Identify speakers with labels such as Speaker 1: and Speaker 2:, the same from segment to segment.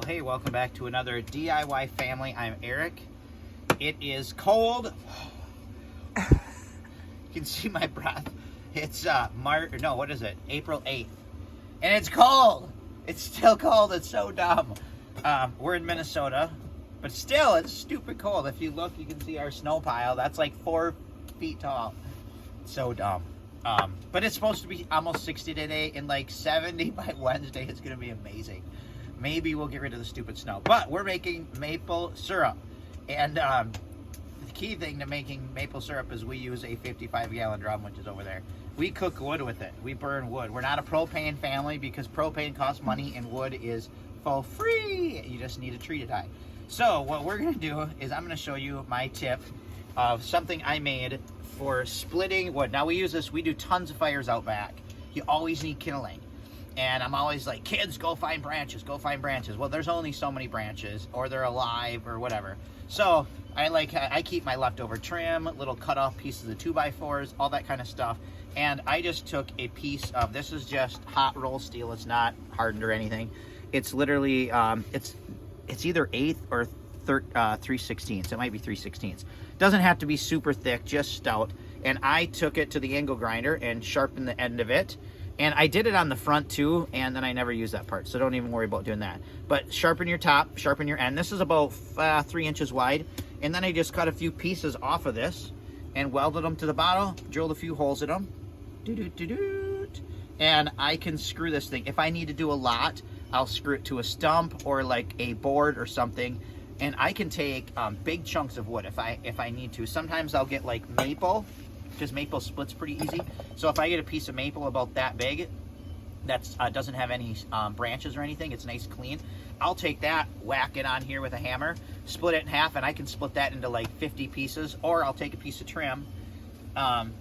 Speaker 1: Hey, welcome back to another DIY family. I'm Eric. It is cold. You can see my breath. It's April 8th. And it's cold. It's still cold. It's so dumb. We're in Minnesota, but still it's stupid cold. If you look, you can see our snow pile. That's like 4 feet tall. So dumb. But it's supposed to be almost 60 today and like 70 by Wednesday. It's going to be amazing. Maybe we'll get rid of the stupid snow. But we're making maple syrup. And the key thing to making maple syrup is we use a 55-gallon drum, which is over there. We cook wood with it. We burn wood. We're not a propane family because propane costs money and wood is for free. You just need a tree to tie. So what we're going to do is I'm going to show you my tip of something I made for splitting wood. Now we do tons of fires out back. You always need kindling. And I'm always like, kids, go find branches, go find branches. Well, there's only so many branches, or they're alive, or whatever. So I keep my leftover trim, little cut off pieces of 2x4s, all that kind of stuff. And I just took a piece of, this is just hot roll steel. It's not hardened or anything. It's literally, it's either 1/8 or 3/16. It might be 3/16. Doesn't have to be super thick, just stout. And I took it to the angle grinder and sharpened the end of it. And I did it on the front too, and then I never used that part, so don't even worry about doing that. But sharpen your top, sharpen your end. This is about 3 inches wide. And then I just cut a few pieces off of this and welded them to the bottom, drilled a few holes in them. And I can screw this thing. If I need to do a lot, I'll screw it to a stump or like a board or something. And I can take big chunks of wood if I need to. Sometimes I'll get like maple, because maple splits pretty easy. So if I get a piece of maple about that big, that doesn't have any branches or anything, it's nice clean, I'll take that, whack it on here with a hammer, split it in half, and I can split that into like 50 pieces. Or I'll take a piece of trim and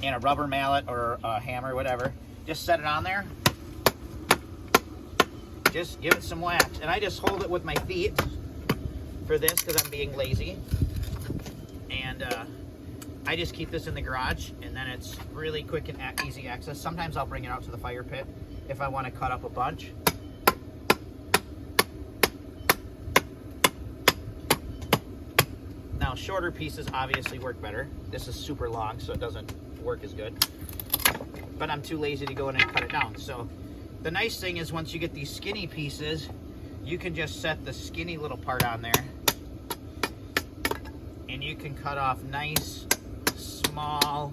Speaker 1: a rubber mallet or a hammer, whatever, just set it on there, just give it some whacks. And I just hold it with my feet for this because I'm being lazy. And I just keep this in the garage, and then it's really quick and easy access. Sometimes I'll bring it out to the fire pit if I want to cut up a bunch. Now, shorter pieces obviously work better. This is super long, so it doesn't work as good. But I'm too lazy to go in and cut it down. So the nice thing is once you get these skinny pieces, you can just set the skinny little part on there, and you can cut off nice small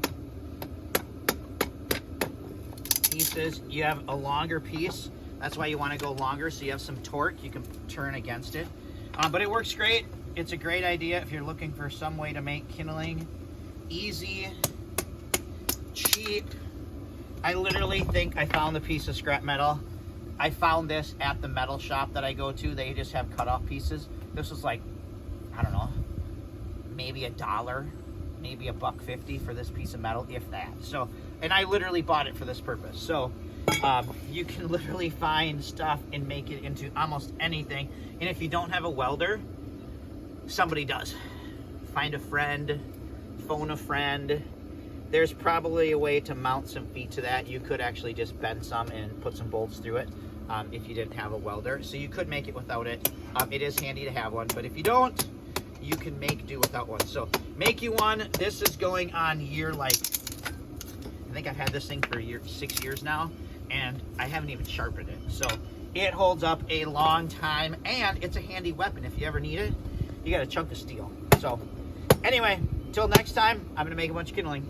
Speaker 1: pieces. You have a longer piece, that's why you want to go longer, so you have some torque, you can turn against it. But it works great. It's a great idea if you're looking for some way to make kindling easy, cheap. I literally think I found the piece of scrap metal. I found this at the metal shop that I go to. They just have cut off pieces. This was like, I don't know, maybe $1, maybe $1.50 for this piece of metal, if that. So, and I literally bought it for this purpose. So you can literally find stuff and make it into almost anything. And if you don't have a welder, somebody does. Find a friend, phone a friend. There's probably a way to mount some feet to that. You could actually just bend some and put some bolts through it if you didn't have a welder. So you could make it without it. It is handy to have one, but if you don't, you can make do without one. So make you one. This is going on year, like, I think I've had this thing for 6 years now, and I haven't even sharpened it. So it holds up a long time, and it's a handy weapon. If you ever need it, you got a chunk of steel. So anyway, until next time, I'm gonna make a bunch of kindling.